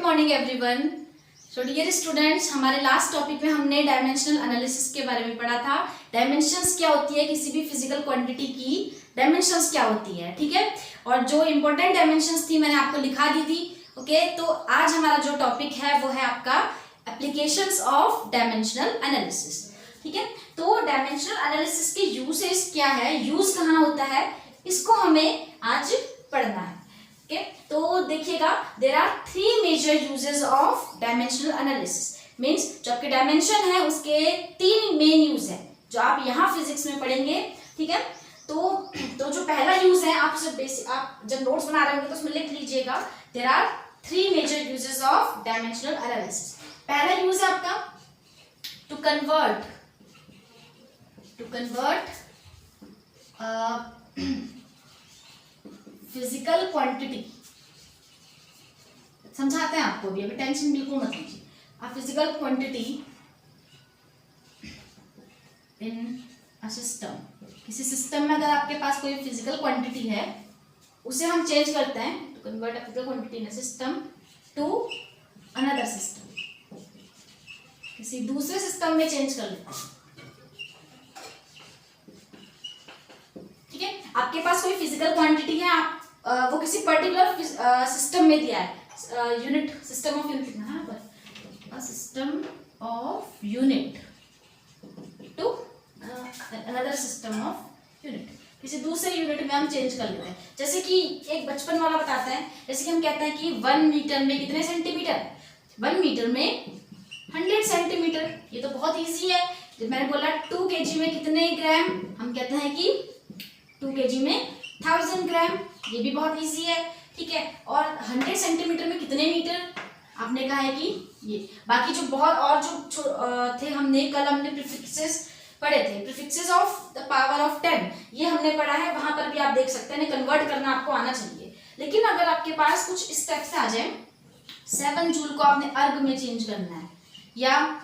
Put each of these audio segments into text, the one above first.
Morning everyone. So dear students, हमारे last topic में हमने डायमेंशनल एनालिसिस के बारे में पढ़ा था। डायमेंशंस क्या होती है, किसी भी फिजिकल क्वांटिटी की डायमेंशंस क्या होती है, ठीक है। और जो इंपॉर्टेंट डायमेंशंस थी मैंने आपको लिखा दी थी। ओके, तो आज हमारा जो टॉपिक है वो है आपका एप्लीकेशंस ऑफ डायमेंशनल एनालिसिस, ठीक है। तो डायमेंशनल एनालिसिस के यूजेस क्या है, यूज कहाँ होता है, इसको हमें आज पढ़ना है। ओके, तो देखिएगा, there are 3 major uses of dimensional analysis. Means जो आपके डायमेंशन है उसके 3 मेन यूज है जो आप यहाँ फिजिक्स में पढ़ेंगे, ठीक है। तो जो पहला यूज है, आप जब नोट्स बना रहे होंगे तो उसमें लिख लीजिएगा, there are 3 major uses of dimensional analysis. पहला यूज है आपका टू कन्वर्ट फिजिकल क्वांटिटी। समझाते हैं आपको भी, अभी टेंशन बिल्कुल मत लीजिए। आप physical quantity in a system, किसी सिस्टम में अगर आपके पास कोई फिजिकल क्वांटिटी है उसे हम चेंज करते हैं, to convert a physical quantity in a system to another system, किसी दूसरे सिस्टम में चेंज कर लेते हैं, ठीक है। आपके पास कोई फिजिकल क्वांटिटी है, आप वो किसी पर्टिकुलर सिस्टम में दिया है, यूनिट, सिस्टम ऑफ यूनिट लिखना है पर system of unit to another system of unit, किसी दूसरे यूनिट में हम चेंज कर लेते हैं। जैसे कि एक बचपन वाला बताता है, जैसे कि हम कहते हैं कि 1 मीटर में कितने सेंटीमीटर, 1 मीटर में 100 सेंटीमीटर। ये तो बहुत इजी है। जब मैंने बोला 2 kg में कितने ग्राम, हम कहते हैं कि 2 kg में 1000 ग्राम। ये भी बहुत इजी है, ठीक है। और 100 सेंटीमीटर में कितने मीटर, आपने कहा है कि ये। बाकी जो बहुत और जो थे, हमने प्रीफिक्सेस पढ़े थे, prefixes of the power of 10, ये हमने पढ़ा है। वहां पर भी आप देख सकते हैं, कन्वर्ट करना आपको आना चाहिए। लेकिन अगर आपके पास कुछ इस टाइप से आ जाए, 7 जूल को आपने अर्ग में चेंज करना है, या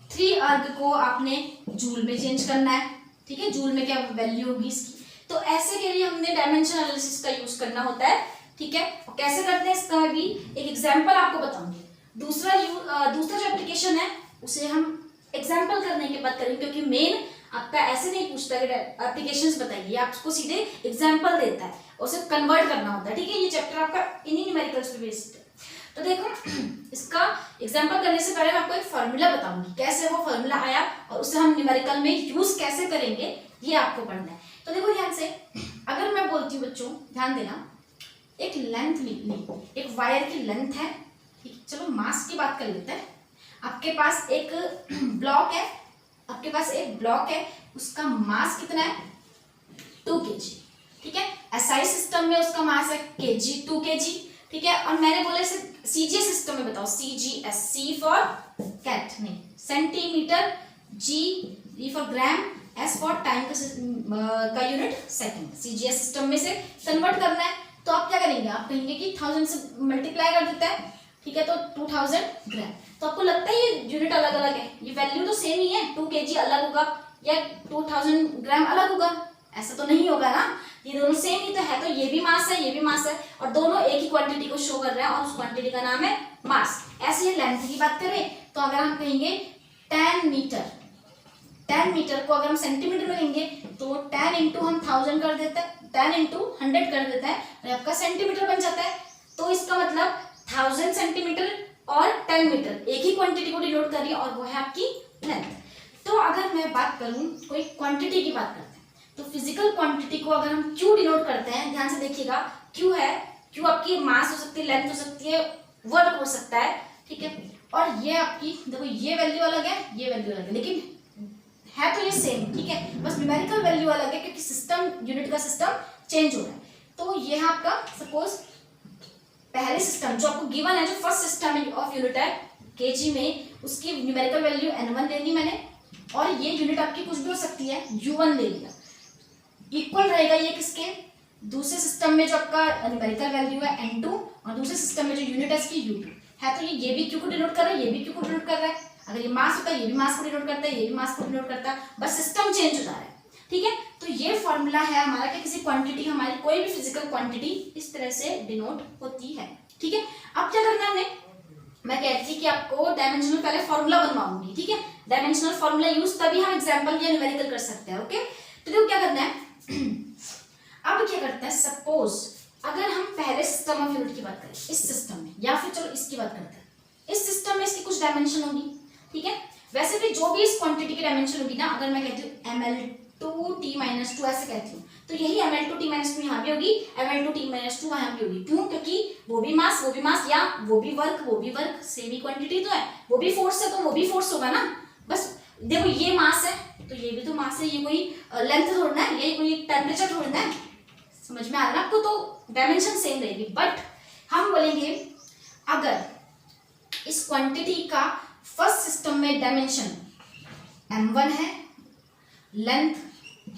3 अर्ग को आपने जूल में चेंज करना है, ठीक है। जूल में क्या वैल्यू होगी इसकी, तो ऐसे के लिए हमने डायमेंशन एनालिसिस का यूज करना होता है, ठीक है। कैसे करते हैं इसका भी एक एग्जांपल आपको बताऊंगी। दूसरा जो एप्लीकेशन है उसे हम एग्जांपल करने के बाद करेंगे, क्योंकि मेन आपका ऐसे नहीं पूछता कि एप्लीकेशंस बताइए, आपको सीधे एग्जांपल देता है, उसे कन्वर्ट करना होता है, ठीक है। ये चैप्टर आपका इन्हीं न्यूमेरिकल्स पे बेस्ड है। तो देखो, इसका एग्जांपल करने से पहले मैं आपको एक फॉर्मूला बताऊंगी, कैसे वो फॉर्मूला आया और उसे हम न्यूमेरिकल में यूज कैसे करेंगे, ये आपको पढ़ना है। तो देखो ध्यान से, अगर मैं बोलती हूँ बच्चों, ध्यान देना, एक लेंथ ली, एक वायर की लेंथ है, ठीक। चलो मास की बात कर लेते हैं। आपके पास एक ब्लॉक है, उसका मास कितना है, 2 kg, ठीक है। एसआई सिस्टम में उसका मास है kg, 2 kg, ठीक है। और मैंने बोला इसे सीजीएस सिस्टम में बताओ, CGS, C फॉर कैट नहीं, centimetre, G for gram, S for time का यूनिट सेकंड। सीजीएस सिस्टम में से कन्वर्ट करना है, तो आप क्या करेंगे, आप कहेंगे कि 1000 से मल्टीप्लाई कर देता है, ठीक है, तो 2000 ग्राम। तो आपको लगता है ये यूनिट अलग अलग है, ये वैल्यू तो सेम ही है, 2 kg अलग होगा या 2000 ग्राम अलग होगा, ऐसा तो नहीं होगा ना, ये दोनों सेम ही तो है। तो ये भी मास है, ये भी मास है, और दोनों एक ही क्वांटिटी को शो कर रहे हैं, और उस क्वांटिटी का नाम है मास। ऐसे ही लेंथ की बात करें तो अगर हम कहेंगे 10 मीटर को अगर हम सेंटीमीटर में लेंगे तो 10 इंटू हम 1000 कर देते हैं, 10 इंटू 100 कर देते हैं, और आपका सेंटीमीटर बन जाता है। तो इसका मतलब 1000 सेंटीमीटर और 10 मीटर एक ही क्वांटिटी को डिनोट कर रही है, और वो है आपकी लेंथ। तो अगर मैं बात करूं, कोई क्वांटिटी की बात करते हैं, तो फिजिकल क्वांटिटी को अगर हम क्यू डिनोट करते हैं, ध्यान से देखिएगा, क्यू आपकी मास हो सकती है, लेंथ हो सकती है, वर्क हो सकता है, ठीक है। और ये आपकी देखो, ये वैल्यू अलग है, ये वैल्यू अलग है, लेकिन है तो ये सेम, ठीक है। बस न्यूमेरिकल वैल्यू अलग है, क्योंकि सिस्टम, यूनिट का सिस्टम चेंज हो रहा है। तो ये है आपका, सपोज पहले सिस्टम जो आपको गिवन है, जो फर्स्ट सिस्टम ऑफ यूनिट है kg में, उसकी न्यूमेरिकल वैल्यू n1 ले ली मैंने, और ये यूनिट आपकी कुछ भी हो सकती है, u1 ले लिया। इक्वल रहेगा ये किसके, दूसरे सिस्टम में जो आपका न्यूमेरिकल वैल्यू है n2, और दूसरे सिस्टम में जो यूनिट है इसकी u2 है। तो ये भी q को डिनोट कर रहा है, ये भी q को डिनोट कर रहा है। अगर ये मास होता है, ये भी मास को डिनोट करता है, ये भी मास को डिनोट करता है, बस सिस्टम चेंज हो जा रहा है, ठीक है। तो ये फॉर्मूला है हमारा कि किसी क्वांटिटी, हमारी कोई भी फिजिकल क्वांटिटी इस तरह से डिनोट होती है। ठीक है, अब क्या करना है हमने, मैं कहती थी कि आपको डायमेंशनल पहले फॉर्मूला बनवाऊंगी, ठीक है, डायमेंशनल फॉर्मूला यूज तभी हम एग्जांपल या न्यूमेरिकल कर सकते हैं। ओके, तो देखो क्या करना है अब क्या करते हैं, सपोज अगर हम पहले सिस्टम ऑफ यूनिट की बात करें, इस सिस्टम में, या फिर चलो इसकी बात करते हैं, इस सिस्टम में इसकी कुछ डायमेंशन होगी, ठीक है, वैसे भी जो भी इस क्वांटिटी की डायमेंशन होगी ना, अगर मैं कहती हूँ ml2t-2 ऐसे कहती हूँ, तो यही ml2t-2 यहाँ भी होगी, ml2t-2 वहाँ भी होगी। क्यों? क्योंकि वो भी मास या वो भी वर्क सेम ही क्वांटिटी तो है, वो भी फोर्स है तो वो भी फोर्स होगा ना। बस देखो ये मास है तो ये भी तो मास है, ये कोई लेंथ थोड़ा है, ये कोई टेम्परेचर थोड़ा है, समझ में आ रहा है आपको? तो डायमेंशन सेम रहेगी। बट हम बोलेंगे अगर इस क्वांटिटी का फर्स्ट सिस्टम में डायमेंशन m1 है, लेंथ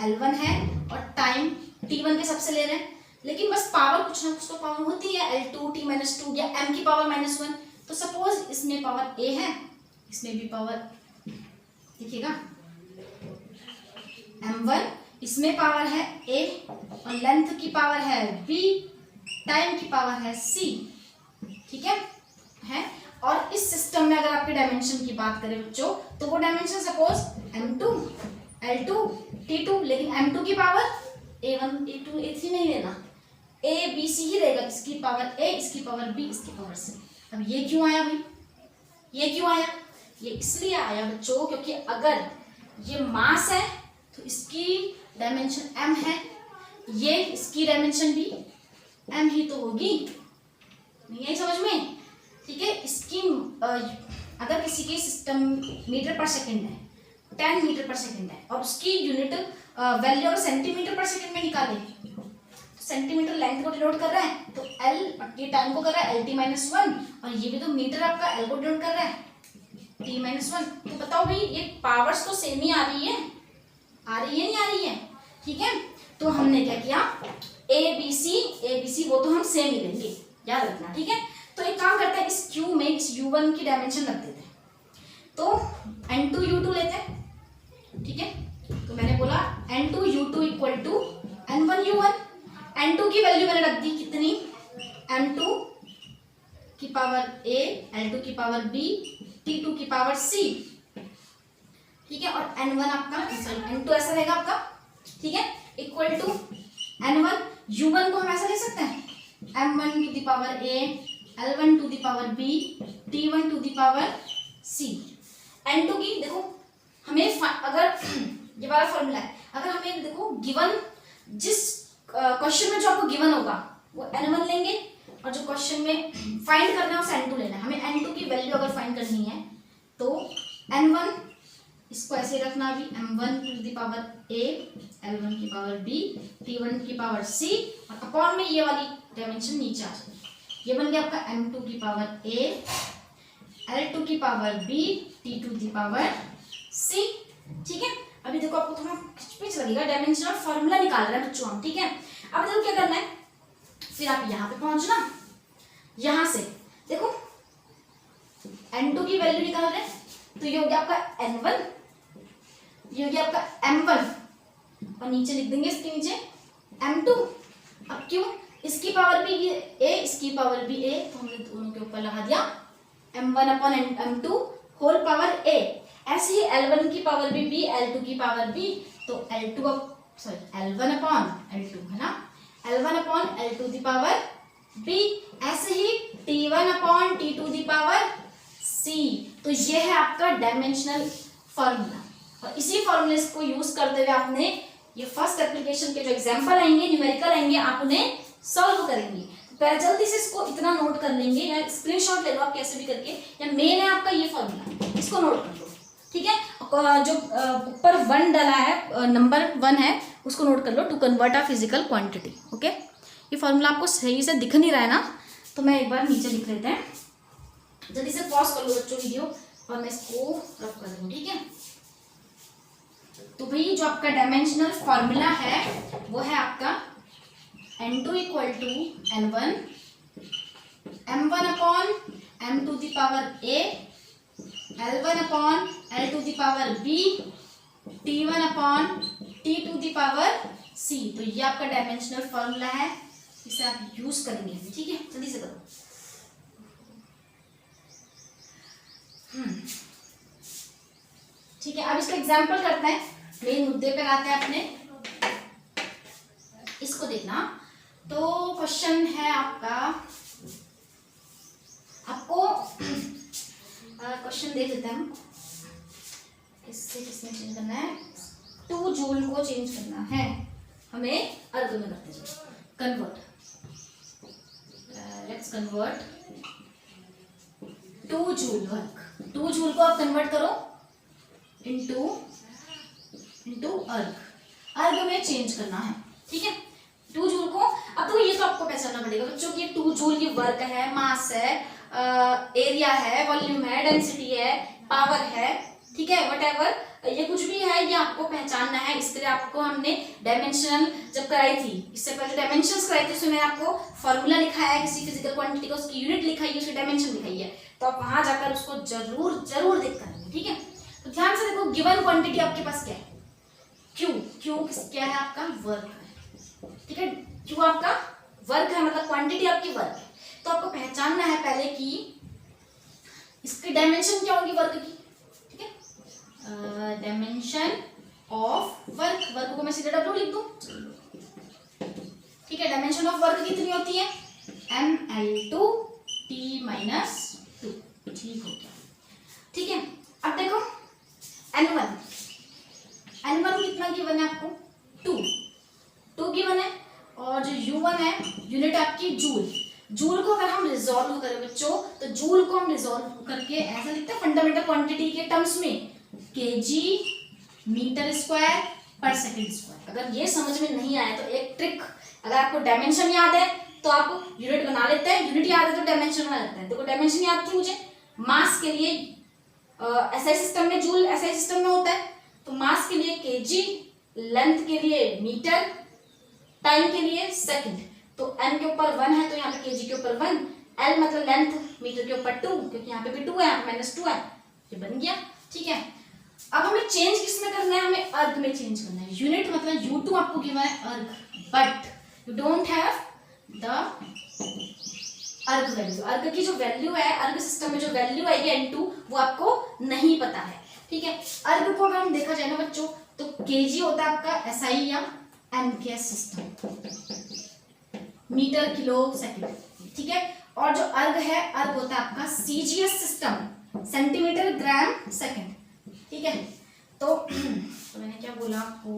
L1 है और टाइम T1 के सबसे ले रहे हैं, लेकिन बस पावर कुछ ना कुछ तो पावर होती है, L2t-2 या m की पावर -1। तो सपोज इसमें पावर a है, इसमें भी पावर, देखिएगा m1, इसमें पावर है a और लेंथ की पावर है b, टाइम की पावर है c, ठीक है। और इस सिस्टम में अगर आपके डायमेंशन की बात करें बच्चों, तो वो dimension suppose m2, L2, T2, लेकिन m2 की पावर a1, a2, a3 नहीं लेना, a b c ही रहेगा, इसकी पावर a, इसकी पावर b, इसकी पावर c। अब ये क्यों आया भाई, ये क्यों आया? ये इसलिए आया बच्चों क्योंकि अगर ये मास है तो इसकी डायमेंशन m है, ये इसकी डायमेंशन भी m ही तो होगी, नहीं है समझ में? ठीक है, इसकी अगर किसी की सिस्टम मीटर पर सेकंड है, 10 मीटर पर सेकंड है और उसकी यूनिट वैल्यू अगर सेंटीमीटर पर सेकंड में निकाले, तो सेंटीमीटर लेंथ को डिनोट कर रहा है, तो L ये टाइम को कर रहा है LT-1 और ये भी तो मीटर आपका L को डिनोट कर रहा है T-1। तो बताओ भाई ये पावर्स तो सेम ही आ रही है नहीं आ रही है? ठीक है, तो हमने क्या किया, ABC वो तो हम सेम ही लेंगे, याद रखना, ठीक है। तो एक काम करते हैं, इस Q में इस U1 की डायमेंशन रख देते हैं, तो N2U2 लेते हैं, ठीक है। तो मैंने बोला N2U2 equal to N1U1, N2 की वैल्यू मैंने रख दी कितनी, M2 की पावर A, L2 की पावर B, T2 की पावर C, ठीक है। और N1 आपका, सॉरी N2 ऐसा रहेगा आपका, ठीक है, इक्वल टू N1, U1 को हम ऐसा ले सकते हैं, M1 to the power A, L1 to the power B, T1 to the power C। N2 की देखो हमें अगर ये वाला फॉर्मूला है, अगर हमें देखो गिवन, जिस क्वेश्चन में जो आपको गिवन होगा वो N1 लेंगे और जो क्वेश्चन में फाइंड करना है उसे N2 लेना है। हमें N2 की वैल्यू अगर फाइंड करनी है तो N1 इसको ऐसे रखना, भी M1 to the power A, L1 की पावर B, T1 की पावर C और अपॉन में ये वाली डायमेंशन नीचे आ जाएगी। ये बन गया आपका M2 की पावर A, L2 की पावर B, T2 की पावर C, ठीक है। अभी देखो आपको थोड़ा खिचपिच लगेगा, डायमेंशनल फॉर्मूला निकाल रहे हैं बच्चों हम, ठीक है। अब देखो क्या करना है, फिर आप यहाँ पे पहुंचना, यहाँ से देखो N2 की वैल्यू निकाल रहे हैं, तो ये हो गया आपका N1, ये हो गया आपका M1 और नीचे लिख देंगे इसके नीचे M2। अब क्यों, इसकी पावर भी A, इसकी पावर भी A, तो हमने दोनों के ऊपर लगा दिया M1 upon M2 whole power A। ऐसे ही L1 की पावर भी B, L2 की पावर B, तो L1 अपॉन L2 है ना, L1 अपॉन L2 दी पावर B, ऐसे ही T1 अपॉन T2 दी पावर C। तो ये है आपका डायमेंशनल फॉर्मूला और इसी फॉर्मूले को यूज करते हुए आपने ये फर्स्ट एप्लीकेशन के जो एग्जांपल आएंगे, न्यूमेरिकल आएंगे, आप उन्हें सॉल्व करेंगे। तो पहले जल्दी से इसको इतना नोट कर लेंगे या स्क्रीनशॉट ले लो आप कैसे भी करके, या मेन है आपका ये फॉर्मूला, इसको नोट कर लो, ठीक है। जो ऊपर 1 डाला है, नंबर 1 है, उसको नोट कर लो, to convert a physical quantity. Okay, ये फॉर्मूला आपको सही से दिख नहीं रहा है ना, तो मैं एक बार नीचे लिख लेते हैं, जल्दी से पॉज कर लो बच्चों वीडियो और मैं इसको रफ कर दूँ, ठीक है। तो भाई जो आपका डायमेंशनल फॉर्मूला है वो है आपका N2 equal to N1, M1 upon M to the power A, L1 upon L to the power B, T1 upon T to the power C। तो ये आपका डायमेंशनल फॉर्मूला है, इसे आप यूज करेंगे, ठीक है। जल्दी से करो। ठीक है, अब इसका एग्जाम्पल करते हैं, मेन मुद्दे पर आते हैं अपने। इसको देखना, तो क्वेश्चन है आपको क्वेश्चन देख लेते हैं हम। किसमें चेंज करना है? 2 जूल को चेंज करना है हमें अर्ग में करते जाओ। Convert, let's convert 2 joule work. 2 joule को आप कन्वर्ट करो इनटू अर्ग। अर्ग में चेंज करना है, ठीक है। 2 जूल को, अब तो ये तो आपको पहचानना पड़ेगा बच्चों कि 2 जूल की वर्क है, मास है, एरिया है, वॉल्यूम है, डेंसिटी है, पावर है, ठीक है, व्हाटएवर ये कुछ भी है, ये आपको पहचानना है। इसके लिए आपको हमने डायमेंशनल जब कराई थी, इससे पहले डायमेंशंस कराई थी, उसमें मैंने आपको फॉर्मूला लिखाया है किसी फिजिकल क्वांटिटी का, उसकी यूनिट लिखाई है, उसकी डायमेंशन लिखाई है, तो आप वहां जाकर उसको जरूर देख करेंगे, ठीक है। तो ध्यान से देखो, गिवन क्वांटिटी आपके पास क्या है? क्यू क्या है? आपका वर्क है, ठीक है। क्यू आपका वर्क है, मतलब क्वांटिटी आपकी वर्क है। तो आपको पहचानना है पहले कि इसकी डायमेंशन क्या होगी वर्क की, ठीक है। डायमेंशन ऑफ वर्क को मैं सीधे डब्ल्यू लिख दूं, ठीक है। डायमेंशन ऑफ वर्क कितनी होती है? ml2t - 2, ठीक हो गया, ठीक है। अब देखो n1 कितना गिवन है आपको? 2 गिवन है, और जो u1 है यूनिट आपकी जूल को अगर हम रिजॉल्व करें बच्चों, तो जूल को हम रिजॉल्व करके ऐसा लिखते हैं फंडामेंटल क्वांटिटी के टर्म्स में, kg मीटर स्क्वायर पर सेकंड स्क्वायर। अगर ये समझ में नहीं आया तो एक ट्रिक, अगर आपको डायमेंशन याद है तो आप यूनिट बना लेते हैं, यूनिट याद है तो डायमेंशन बना लेते हैं। देखो डायमेंशन याद थी मुझे, मास के लिए एसआई सिस्टम में जूल एसआई सिस्टम में होता है, तो मास के लिए kg, लेंथ के लिए मीटर, टाइम के लिए सेकंड। तो n के ऊपर 1 है तो यहाँ पे kg के ऊपर 1, l मतलब लेंथ, मीटर के ऊपर 2, क्योंकि यहाँ पे भी 2 है, यहाँ पे -2 है, ये बन गया, ठीक है। अब हमें चेंज किसमें करना है? हमें अर्ग में चेंज करना है। यूनिट मतलब u2 आपको गिवन है अर्ग, but you don't have the अर्ग वैल्यू। अर्ग की जो वैल्यू है, अर्ग सिस्टम में जो वैल्यू आएगी n2, वो आपको नहीं पता है, ठीक है। अर्ग को अगर हम देखा जाए ना बच्चों, तो kg होता है आपका SI या MKS system, metre kilo second, ठीक है। और जो अर्ग है, अर्ग होता है आपका CGS system, centimetre gram second, ठीक है। तो मैंने क्या बोला आपको,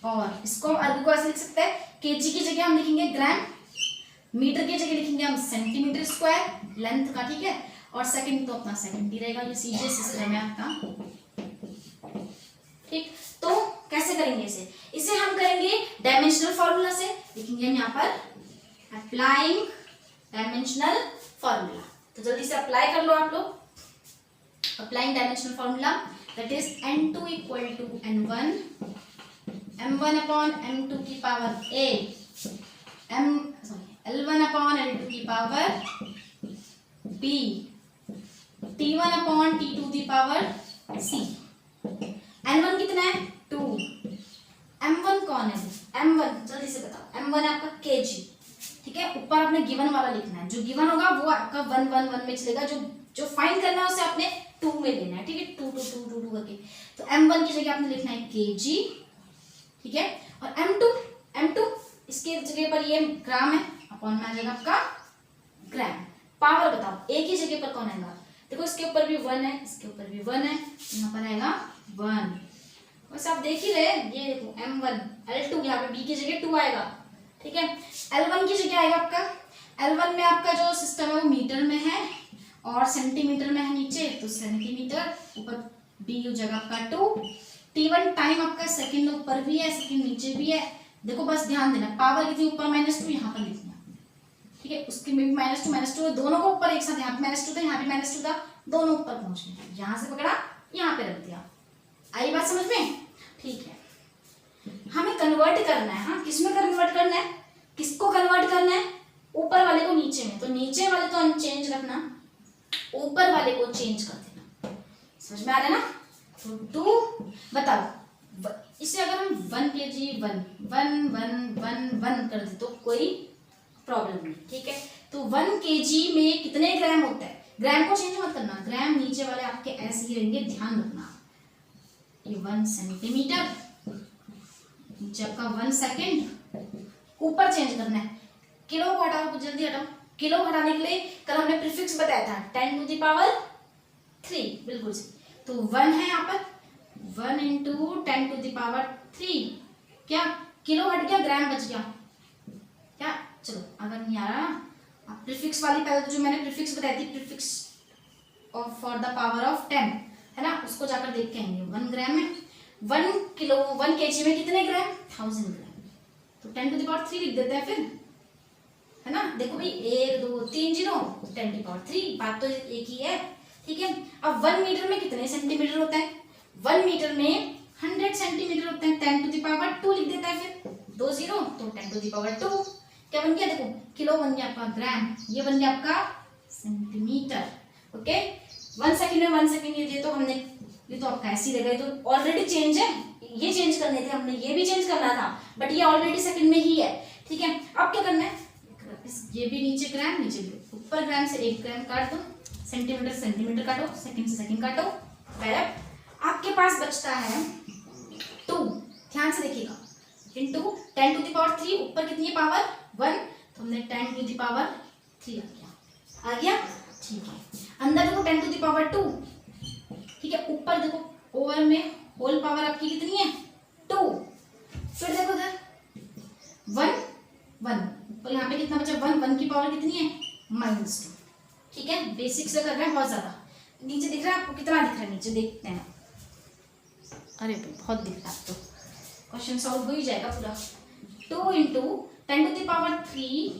और इसको अर्ग को ऐसे लिख सकते हैं, kg की जगह हम लिखेंगे ग्राम, मीटर की जगह लिखेंगे हम सेंटीमीटर स्क्वायर लेंथ का, ठीक है। और सेकंड तो अपना सेकंड ही रहेगा, ये CGS सिस्टम है आपका, ठीक। तो कैसे करेंगे इसे हम करेंगे डायमेंशनल फॉर्मूला से, लिखेंगे हम यहाँ पर अप्लाइंग डायमेंशनल फॉर्मूला। तो जल्दी से अप्लाई कर लो आप लोग। Applying dimensional formula, that is n2 equal to n1 m1 upon m2 की power a l1 upon l2 की power b t1 upon t2 की पावर c। n1 कितना है? 2। m1 कौन है? m1 जल्दी से बताओ, m1 है आपका kg, ठीक है। ऊपर आपने गिवन वाला लिखना है, जो गिवन होगा वो आपका 1 1 1 में चलेगा, जो फाइंड करना है उसे आपने 2 में लेना है, ठीक है। 2 2 2 2 2 करके, तो m1 की जगह आपने लिखना है kg, ठीक है। और m2 इसके जगह पर ये ग्राम है, अपॉन में आ जाएगा आपका ग्राम। पावर बताओ, a की जगह पर कौन आएगा? देखो इसके ऊपर भी 1 है, इसके ऊपर भी 1 है, यहाँ पर आएगा 1। बस आप देख ही रहे, ये देखो m1 l2, यहाँ पे b की जगह 2 आएगा, ठीक है। l1 की जगह आएगा आपका, l1 में आपका जो सिस्टम है वो मीटर में है और सेंटीमीटर में है नीचे, तो सेंटीमीटर, ऊपर b हो जाएगा आपका 2। t1 टाइम आपका सेकंड ऊपर भी है, सेकंड नीचे भी है। देखो बस ध्यान देना, पावर कितनी ऊपर -2 यहाँ पर लिखना, ठीक है। उसके में -2 दोनों को ऊपर एक साथ, यहाँ पे -2 था, यहाँ पे -2 था, दोनों ऊपर पहुंच गए, यहाँ से पकड़ा यहाँ पे रख दिया। आई बात समझ में? ठीक है। हमें कन्वर्ट करना है, हाँ किसमें कन्वर्ट करना है? किसको कन्वर्ट करना है? ऊपर वाले को नीचे में, तो नीचे वाले को अनचेंज रखना, ऊपर वाले को चेंज कर देना। समझ में आ रहा है ना? तो 2 बताओ, इसे अगर हम 1 kg 1 कर दे तो कोई प्रॉब्लम नहीं, ठीक है। तो 1 kg में कितने ग्राम होता है? ग्राम को चेंज मत करना, ग्राम नीचे वाले आपके ऐसे ही रहेंगे, ध्यान रखना। ये 1 सेंटीमीटर, नीचे आपका 1 सेकेंड, ऊपर चेंज करना है। किलो को हटाओ, जल्दी हटाओ। किलो हटाने के लिए कल हमने प्रीफिक्स बताया था 10 टू द पावर 3, बिल्कुल सही। तो 1 है यहाँ पर, 1 इंटू 10 टू द पावर 3, क्या किलो हट गया, ग्राम बच गया क्या? चलो अगर नहीं आ रहा, आप प्रीफिक्स वाली पहले तो जो मैंने प्रीफिक्स बताई थी, prefix of for the power of 10 है ना, उसको जाकर देख के आएंगे। 1 ग्राम में 1 किलो, 1 केजी में कितने ग्राम? 1000 ग्राम। तो 10 टू द पावर 3 लिख देते हैं फिर, है ना। देखो भाई 1 2 3 जीरो, 10 टू द पावर 3, बात तो एक ही है, ठीक है। अब 1 मीटर में कितने सेंटीमीटर होता है? 1 मीटर में 100 सेंटीमीटर होते हैं। 10 टू द पावर 2 लिख देता है फिर, 2 जीरो, तो 10 टू द पावर 2 क्या बन गया? देखो किलो बन गया आपका ग्राम, ये बन गया आपका सेंटीमीटर। ओके, 1 सेकंड में 1 सेकंड, ये तो हमने, ये तो आपका ऐसे ही रहेगा, ये तो ऑलरेडी चेंज है, ये चेंज करने थे हमने, ये भी चेंज करना था, बट ये ऑलरेडी सेकंड में ही है, ठीक है। अब क्या करना है, ये भी नीचे ग्राम, नीचे भी ऊपर ग्राम से 1 ग्राम काट दो, सेंटीमीटर सेंटीमीटर काटो, सेकंड से सेकंड काटो, बराबर। आपके पास बचता है 2, ध्यान से देखिएगा, इंटू 10 टू द पावर 3, ऊपर कितनी है पावर 1, तो हमने 10 टू द पावर 3 आ गया, ठीक है। अंदर देखो 10 टू द पावर 2, ठीक है। ऊपर देखो ओवर में होल पावर आपकी कितनी है? 2। फिर देखो इधर 1 1, ऊपर यहाँ पे कितना बचा? 1 1 की पावर कितनी है? -2, ठीक है। बेसिक से कर रहे हैं बहुत ज्यादा। नीचे दिख रहा है आपको? कितना दिख रहा है नीचे? देखते हैं। अरे बहुत दिख रहा है, तो क्वेश्चन सॉल्व हो ही जाएगा पूरा। 2 into 10 to the power 3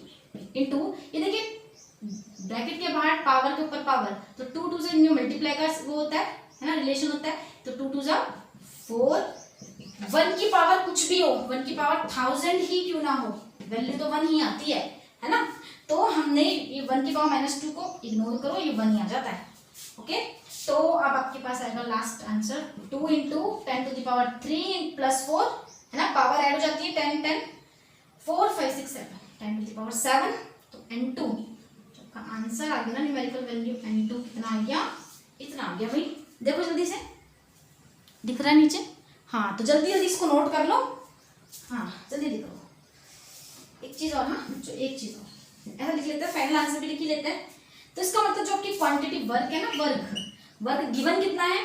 into, ये देखिए ब्रैकेट के बाहर पावर के ऊपर पावर, तो 2 2 से न्यू मल्टीप्लाई का वो होता है ना, रिलेशन होता है, तो 2 2 जा 4। 1 की पावर कुछ भी हो, 1 की पावर 1000 ही क्यों ना हो, वैल्यू तो 1 ही आती है ना। तो हमने ये 1 की पावर -2 को इग्नोर करो, ये 1 ही आ जाता है। ओके, तो अब आपके पास आएगा last answer, 2 into 10 to the power 3 plus 4, है ना, पावर ऐड हो जाती है 10 10, 4 5 6 7, 10 टू द पावर 7, तो n2 का आंसर आ गया ना, न्यूमेरिकल वैल्यू n2 कितना आ गया? इतना आ गया भाई। देखो जल्दी से, दिख रहा है नीचे? हाँ, तो जल्दी जल्दी इसको नोट कर लो, हाँ जल्दी लिखो। एक चीज और, हाँ जो एक चीज और ऐसा लिख लेते हैं, फाइनल आंसर भी लिख ही लेते हैं। तो इसका मतलब जो आपकी क्वांटिटी वर्क है ना, वर्क गिवन कितना है?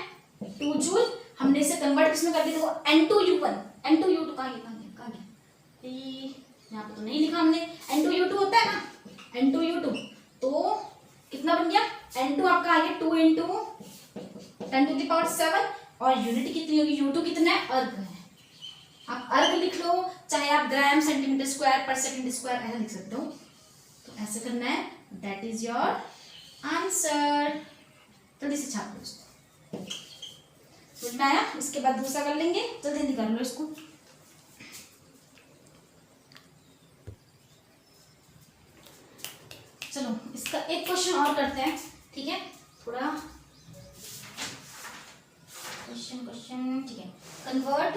2 जूल। हमने इसे कन्वर्ट किसमें कर दिया? देखो N2U1, N2U2 कहाँ गया? यहाँ पे तो नहीं लिखा हमने, N2U2 होता है ना, N2U2, तो कितना बन गया? N2 आपका आ गया 2 इंटू 10 टू द पावर 7, और यूनिट कितनी होगी? U2 कितना है? अर्ग है। आप अर्ग लिख लो, चाहे आप ग्राम सेंटीमीटर स्क्वायर पर सेकंड स्क्वायर ऐसा लिख सकते हो, तो ऐसे करना है। That is your answer. जल्दी से छाप लो इसको, समझ में आया? इसके बाद दूसरा कर लेंगे, जल्दी जल्दी कर लो इसको। चलो इसका एक क्वेश्चन और करते हैं, ठीक है, थोड़ा क्वेश्चन, ठीक है। कन्वर्ट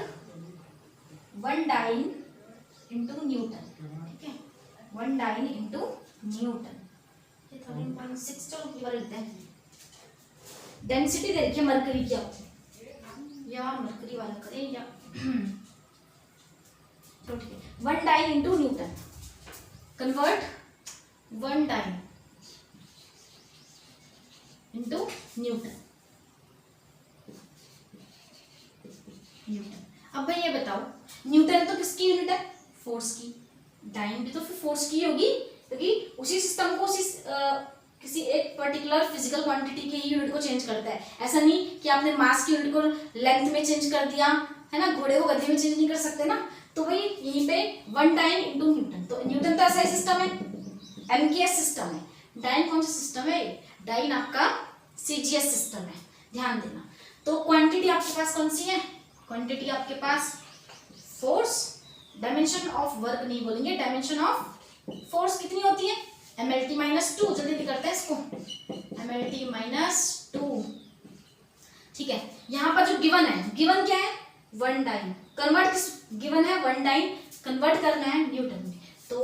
1 डाइन इंटू न्यूटन, ठीक है, 1 डाइन इंटू न्यूटन, 13.6, चलो पूरा लिखते हैं। डेंसिटी दे रखी है मरकरी की, या मरकरी वाला करें या चलो ठीक है। 1 dyne into newton, convert 1 dyne into newton. अब भाई ये बताओ, न्यूटन तो किसकी यूनिट है? फोर्स की। डाइन भी तो फिर फोर्स की होगी, क्योंकि उसी सिस्टम को किसी एक पर्टिकुलर फिजिकल क्वांटिटी की यूनिट को चेंज करता है। ऐसा नहीं कि आपने मास की यूनिट को लेंथ में चेंज कर दिया, है ना, घोड़े को गधे में चेंज नहीं कर सकते ना। तो भाई यहीं पे 1 डाइन इंटू न्यूटन, तो न्यूटन तो ऐसा ही सिस्टम है, MKS सिस्टम है। डाइन कौन सा सिस्टम है? डाइन आपका CGS सिस्टम है, ध्यान देना। तो क्वांटिटी आपके पास कौन सी है? क्वांटिटी आपके पास फोर्स, डायमेंशन ऑफ वर्क नहीं बोलेंगे, डायमेंशन ऑफ फोर्स कितनी होती है? MLT-2। जल्दी करते हैं इसको, MLT-2, ठीक है। यहाँ पर जो गिवन है, गिवन क्या है? 1 डाइन। कन्वर्ट किस गिवन है? 1 डाइन कन्वर्ट करना है न्यूटन में, तो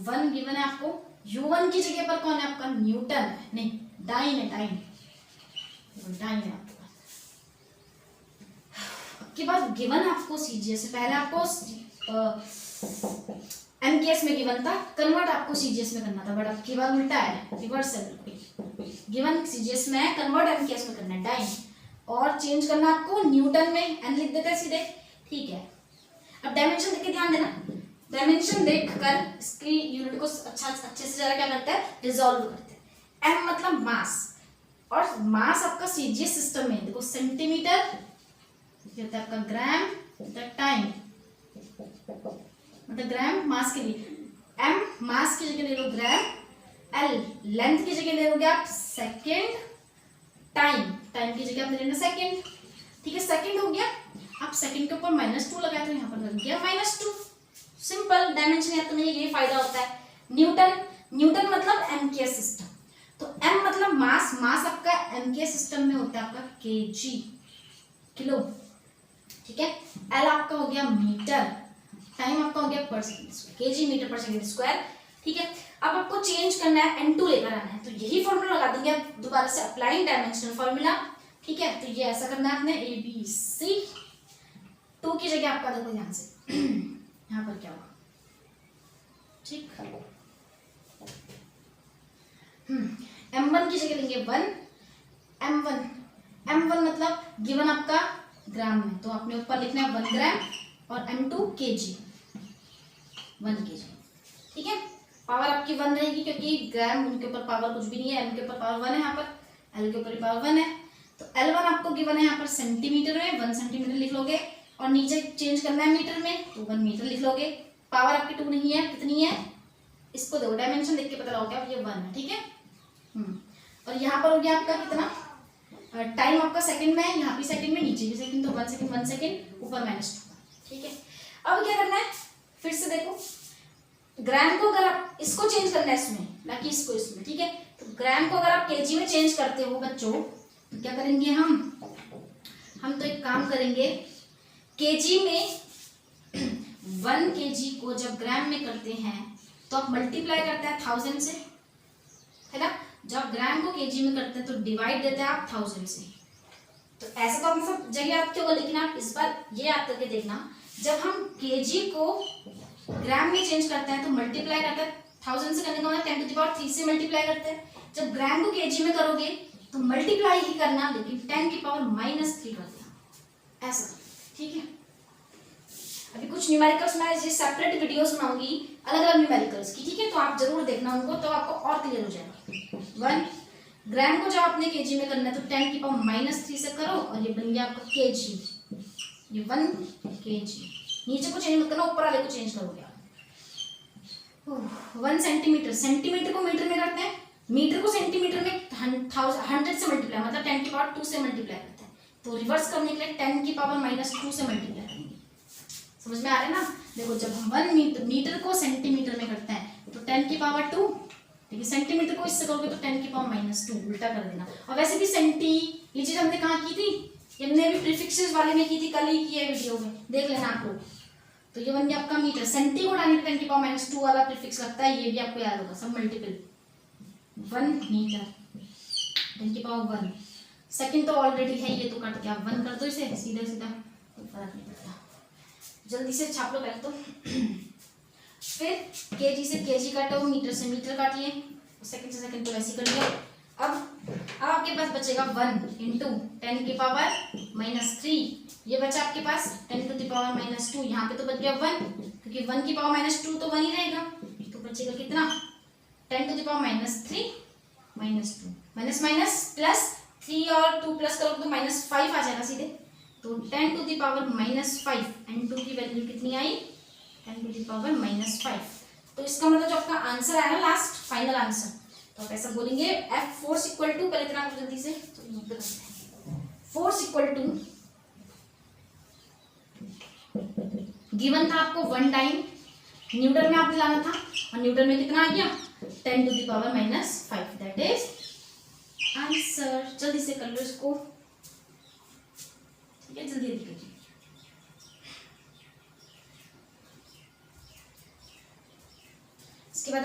1 गिवन है आपको, U1 की जगह पर कौन है आपका? न्यूटन है, नहीं डाइन है, डाइन डाइन है आपके पास। आपके पास गिवन आपको सीजीएस से पहले आपको एमकेएस में गिवन था, कन्वर्ट आपको सीजीएस में करना था, बट अब की बार उल्टा है, रिवर्स है बिल्कुल। गिवन सीजीएस में है, कन्वर्ट एमकेएस में करना है, डाइन, और चेंज करना आपको न्यूटन में, एन लिख देते हैं सीधे, ठीक है। अब डायमेंशन देख के ध्यान देना, डायमेंशन देखकर इसकी यूनिट को अच्छे से जरा क्या करते हैं, रिजॉल्व करते हैं। एम मतलब मास, और मास आपका सीजीएस सिस्टम में देखो सेंटीमीटर, ये होता है आपका ग्राम, टाइम मतलब ग्राम मास के लिए, एम मास की जगह ले लो ग्राम, एल लेंथ की जगह ले लोगे आप सेकेंड, टाइम की जगह आप ले लेना सेकेंड, ठीक है। सेकेंड हो गया, आप सेकेंड के ऊपर -2 लगाए तो यहाँ पर बन गया -2, सिंपल। डायमेंशन याद करने ये फायदा होता है। न्यूटन मतलब एमकेएस सिस्टम, तो एम मतलब मास, मास आपका एमकेएस सिस्टम में होता है आपका केजी, किलो, ठीक है। एल आपका हो गया मीटर, टाइम आपका हो गया पर सेकेंड, केजी मीटर पर सेकेंड स्क्वायर, ठीक है। अब आपको चेंज करना है, N2 लेकर आना है, तो यही फॉर्मूला लगा देंगे आप दोबारा से, अप्लाइंग डायमेंशनल फॉर्मूला, ठीक है। तो ये ऐसा करना है आपने, ABC, 2 की जगह आपका देखो ध्यान से यहाँ पर क्या होगा, ठीक। M1 की जगह लेंगे 1, M1 मतलब गिवन आपका ग्राम में, तो आपने ऊपर लिखना है 1 ग्राम, और M2 केजी, 1 केजी, ठीक है। पावर आपकी 1 रहेगी क्योंकि ग्राम उनके ऊपर पावर कुछ भी नहीं है, M के ऊपर पावर 1 है, यहाँ पर L के ऊपर पावर 1 है, तो L1 आपको गिवन है यहाँ पर सेंटीमीटर में, 1 सेंटीमीटर लिख लोगे, और नीचे चेंज करना है मीटर में, तो 1 मीटर लिख लोगे। पावर आपकी 2 नहीं है, कितनी है, इसको देखो डायमेंशन देख के पता लगाओगे आप, ये 1 है, ठीक है। और यहाँ पर हो गया आपका कितना, टाइम आपका सेकंड में है, यहाँ भी सेकंड में, नीचे भी सेकंड, तो 1 सेकंड, ऊपर -2, ठीक है। अब क्या करना है, फिर से देखो, ग्राम को अगर आप इसको चेंज करना है इसमें, ना कि इसको इसमें, ठीक है। तो ग्राम को अगर आप केजी में चेंज करते हो बच्चों, तो क्या करेंगे हम तो एक काम करेंगे, केजी में 1 केजी को जब ग्राम में करते हैं तो आप मल्टीप्लाई करते हैं 1000 से, है ना। जब ग्राम को केजी में करते हैं तो डिवाइड देते हैं आप 1000 से। तो ऐसा तो आपने सब जगह याद किया होगा, लेकिन आप इस बार ये याद करके देखना, जब हम केजी को ग्राम में चेंज करते हैं तो मल्टीप्लाई करते हैं 1000 से, करने का मतलब 10⁻³ से मल्टीप्लाई करते हैं। जब ग्राम को केजी में करोगे तो मल्टीप्लाई ही करना, लेकिन 10⁻³ कर देना, ऐसा, ठीक है। अभी कुछ न्यूमेरिकल्स मैं ये सेपरेट वीडियोस बनाऊंगी अलग अलग न्यूमेरिकल्स की, ठीक है, तो आप जरूर देखना उनको, तो आपको और क्लियर हो जाएगा। 1 ग्राम को जब आपने केजी में करना है तो 10⁻³ से करो, और ये बन गया आपका केजी, ये 1 केजी, नीचे को चेंज मत करना, ऊपर वाले को चेंज करोगे आप। 1 सेंटीमीटर, सेंटीमीटर को मीटर में करते हैं, मीटर को सेंटीमीटर में 100 से मल्टीप्लाई, मतलब 10⁻² से मल्टीप्लाई करते हैं, तो रिवर्स करने के लिए 10⁻² से मल्टीप्लाई करेंगे। समझ में आ रहा है ना। देखो जब हम 1 मीटर को सेंटीमीटर में करते हैं तो 10⁻², देखिए सेंटीमीटर को इससे करोगे तो 10⁻², उल्टा कर देना। और वैसे भी सेंटी ये चीज हमने कहाँ की थी, हमने भी प्रीफिक्सेस वाले में की थी, कल ही की है वीडियो में, देख लेना आप लोग। तो ये बन गया आपका मीटर, सेंटी को डालने 10⁻² वाला प्रीफिक्स लगता है, ये भी आपको याद होगा, सब मल्टीपल, 1 मीटर 10⁻1, सेकंड तो ऑलरेडी है, ये तो कट गया, 1 कर दो इसे सीधा सीधा, कोई फर्क नहीं पड़ता, जल्दी से छाप लो पहले तो। फिर केजी से केजी काटो, मीटर से मीटर काटिए, सेकंड से सेकंड तो वैसे कर लिया। अब आपके पास बचेगा 1 × 10⁻³ ये बचा आपके पास 10⁻², यहाँ पे तो बच गया 1, क्योंकि 1⁻² तो 1 ही रहेगा, तो बचेगा कितना 10⁻³ -2, माइनस माइनस प्लस 3 और 2 प्लस करोगे तो -5 आ जाएगा सीधे, तो 10⁻⁻5, N2 की वैल्यू कितनी आई 10⁻⁻5। तो इसका मतलब जो आपका आंसर आया ना लास्ट फाइनल आंसर, तो आप ऐसा बोलेंगे F फोर्स इक्वल टू, पहले इतना आप जल्दी से तो नोट करते हैं, फोर्स इक्वल टू गिवन था आपको 1 टाइम, न्यूटन में आपने लाना था, और न्यूटन में कितना आ गया 10⁻⁻5, दैट इज आंसर। जल्दी से कर लो इसको, ठीक है, जल्दी जल्दी कीजिए। इसके बाद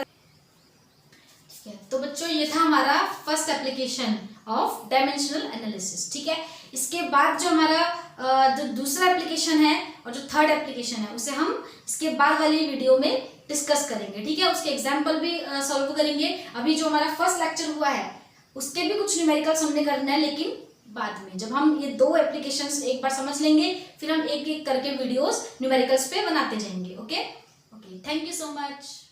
ठीक है, तो तो बच्चों ये था हमारा first application of dimensional analysis. ठीक है, इसके बाद जो हमारा जो दूसरा एप्लीकेशन है और जो थर्ड एप्लीकेशन है उसे हम इसके बाद वाली वीडियो में डिस्कस करेंगे। ठीक है, उसके एग्जाम्पल भी सॉल्व करेंगे। अभी जो हमारा फर्स्ट लेक्चर हुआ है उसके भी कुछ न्यूमेरिकल्स हमने करना है, लेकिन बाद में जब हम ये दो एप्लीकेशंस एक बार समझ लेंगे फिर हम एक एक करके वीडियोस न्यूमेरिकल्स पे बनाते जाएंगे। Okay, thank you so much.